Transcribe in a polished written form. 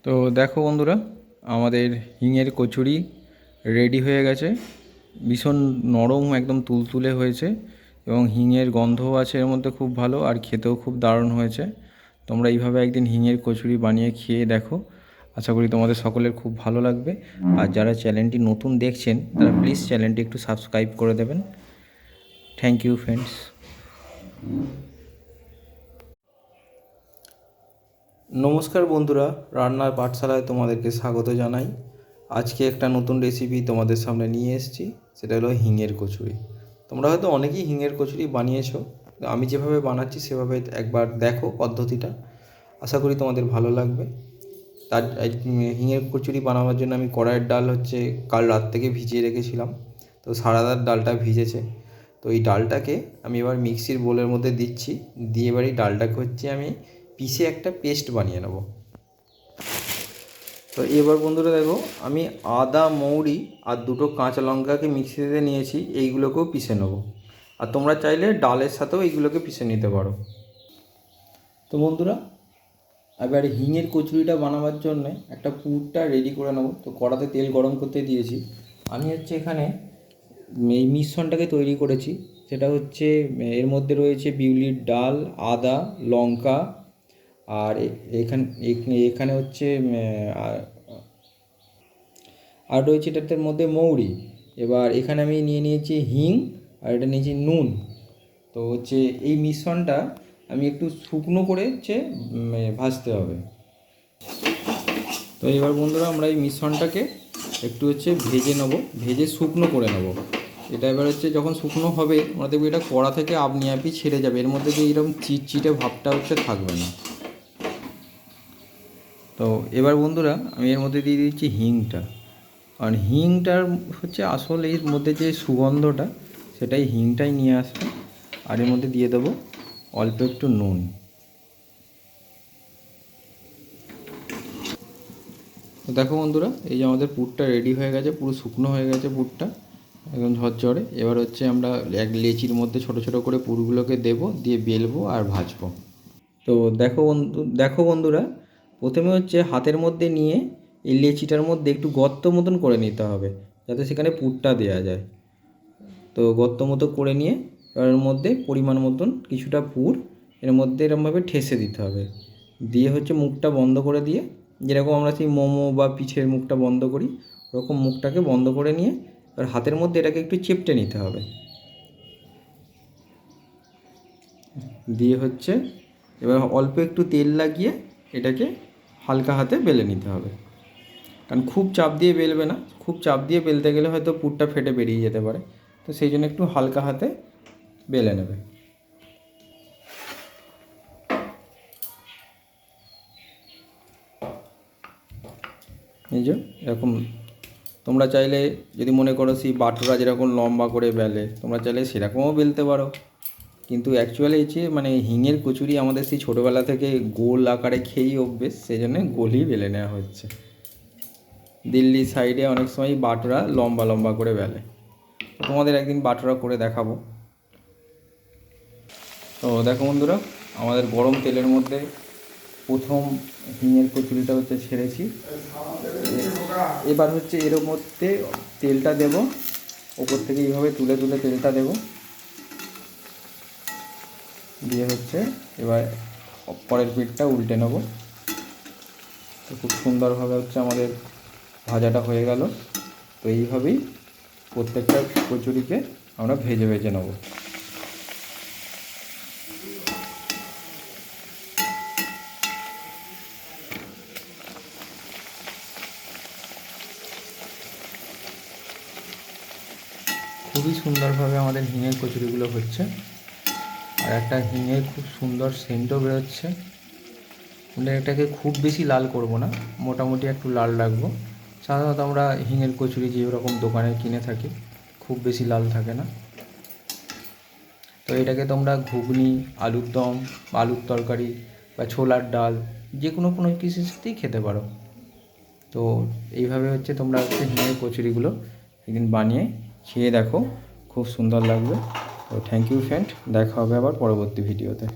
তো দেখো বন্ধুরা, আমাদের হিঙের কচুরি রেডি হয়ে গেছে। ভীষণ নরম, একদম তুলতুলে হয়েছে এবং হিঙের গন্ধও আছে এর মধ্যে খুব ভালো, আর খেতেও খুব দারুণ হয়েছে। তোমরা এইভাবে একদিন হিঙের কচুরি বানিয়ে খেয়ে দেখো, আশা করি তোমাদের সকলের খুব ভালো লাগবে। আর যারা চ্যানেলটি নতুন দেখছেন তারা প্লিজ চ্যানেলটি একটু সাবস্ক্রাইব করে দেবেন। Thank you friends. নমস্কার বন্ধুরা, রান্নার পাঠশালায় তোমাদেরকে স্বাগত জানাই। আজকে একটা নতুন রেসিপি তোমাদের সামনে নিয়ে এসেছি, সেটা হলো হিঙের কচুরি। তোমরা হয়তো অনেকেই হিঙের কচুরি বানিয়েছো, আমি যেভাবে বানাচ্ছি সেভাবে একবার দেখো পদ্ধতিটা, আশা করি তোমাদের ভালো লাগবে। তার হিঙের কচুরি বানাবার জন্য আমি কড়াইয়ের ডাল কাল রাত থেকে ভিজিয়ে রেখেছিলাম। তো সারা রাত ডালটা ভিজেছে। তো এই ডালটাকে আমি এবার মিক্সির বোলের মধ্যে দিচ্ছি, দিয়ে এবার এই ডালটাকে আমি পিষে একটা পেস্ট বানিয়ে নেব। তো এবার বন্ধুরা দেখো, আমি আদা, মৌরি আর দুটো কাঁচা লঙ্কাকে মিক্সিতে নিয়েছি, এইগুলোকেও পিষে নেব। আর তোমরা চাইলে ডালের সাথেও এইগুলোকে পিষে নিতে পারো। তো বন্ধুরা, এবার হিঙের কচুরিটা বানাবার জন্য একটা পুরটা রেডি করে নেব। তো কড়াতে তেল গরম করতে দিয়েছি। আমি এখানে এই মিশ্রণটাকে তৈরি করেছি, সেটা এর মধ্যে রয়েছে বিউলির ডাল, আদা, লঙ্কা, আর এখানে আর রয়েছে এটার মধ্যে মৌরি। এবার এখানে আমি নিয়েছি হিং, আর এটা নিয়েছি নুন। তো এই মিশ্রণটা আমি একটু শুকনো করে ভাজতে হবে। তো এবার বন্ধুরা, আমরা এই মিশ্রণটাকে একটু ভেজে নেব, ভেজে শুকনো করে নেব। এটা এবার যখন শুকনো হবে, আমরা দেখবো এটা কড়া থেকে আপনি ছেড়ে যাবে, এর মধ্যে যে এরকম চিটচিটে ভাবটা থাকবে না। তো এবার বন্ধুরা, আমি এর মধ্যে দিয়ে দিচ্ছি হিংটা। কারণ হিংটার আসল এর মধ্যে যে সুগন্ধটা, সেটাই হিংটাই নিয়ে আসবে। আর এর মধ্যে দিয়ে দেবো অল্প একটু নুন। তো দেখো বন্ধুরা, এই যে আমাদের পুরটা রেডি হয়ে গেছে, পুরো শুকনো হয়ে গেছে পুরটা, একদম ঝরঝরে। এবার আমরা এক লেচির মধ্যে ছোট ছোট করে পুরগুলোকে দেবো, দিয়ে বেলবো আর ভাজবো। তো দেখো বন্ধুরা, প্রথমে হাতের মধ্যে নিয়ে এই লেচিটার মধ্যে একটু গর্ত মতন করে নিতে হবে, যাতে সেখানে পুরটা দেওয়া যায়। তো গর্ত মতো করে নিয়ে এর মধ্যে পরিমাণ মতন কিছুটা পুর এর মধ্যে এরকমভাবে ঠেসে দিতে হবে। দিয়ে মুখটা বন্ধ করে দিয়ে, যেরকম আমরা সেই মোমো বা পিঠের মুখটা বন্ধ করি, ওরকম মুখটাকে বন্ধ করে নিয়ে এবার হাতের মধ্যে এটাকে একটু চেপটে নিতে হবে। দিয়ে এবার অল্প একটু তেল লাগিয়ে এটাকে হালকা হাতে বেলে নিতে হবে। কারণ খুব চাপ দিয়ে বেলবে না, খুব চাপ দিয়ে বেলতে গেলে হয়তো পুরটা ফেটে বেরিয়ে যেতে পারে। তো সেই জন্য একটু হালকা হাতে বেলে নেবে। এই যে এরকম, তোমরা চাইলে যদি মনে করো সেই বাটুরা যেরকম লম্বা করে বেলে, তোমরা চাইলে সেরকমও বেলতে পারো। কিন্তু অ্যাকচুয়ালি হিঙের কচুরি আমাদের সেই ছোটোবেলা থেকে গোল আকারে খেয়েই অভ্যেস, সেই জন্য গোলই বেলে নেওয়া হচ্ছে। দিল্লি সাইডে অনেক সময় বাটুরা লম্বা লম্বা করে বেলে, তোমাদের একদিন বাটুরা করে দেখাবো। তো দেখো বন্ধুরা, আমাদের গরম তেলের মধ্যে প্রথম হিঙের কচুরিটা ছেড়েছি। এবার এর মধ্যে তেলটা দেব, ওপর থেকে এইভাবে তুলে তুলে তেলটা দেব, দিয়ে এবার পরের পিঠটা উল্টে নেব। তো খুব সুন্দরভাবে আমাদের ভাজাটা হয়ে গেল। তো এইভাবেই প্রত্যেকটা কচুরিকে আমরা ভেজে ভেজে নেব। খুবই সুন্দরভাবে আমাদের হিঙের কচুরিগুলো হচ্ছে, আর একটা হিঙের খুব সুন্দর সেন্টও বেরোচ্ছে। আমরা এটাকে খুব বেশি লাল করব না, মোটামুটি একটু লাল রাখবো। সাধারণত আমরা হিঙের কচুরি যেরকম দোকানে কিনে থাকি, খুব বেশি লাল থাকে না। তো এটাকে তোমরা ঘুগনি, আলুর দম, আলুর তরকারি বা ছোলার ডাল, যে কোনো কিছুর সাথেই খেতে পারো। তো এইভাবে তোমরা হিঙের কচুরিগুলো একদিন বানিয়ে খেয়ে দেখো, খুব সুন্দর লাগবে। তো থ্যাংক ইউ ফ্রেন্ড, দেখা হবে আবার পরবর্তী ভিডিওতে।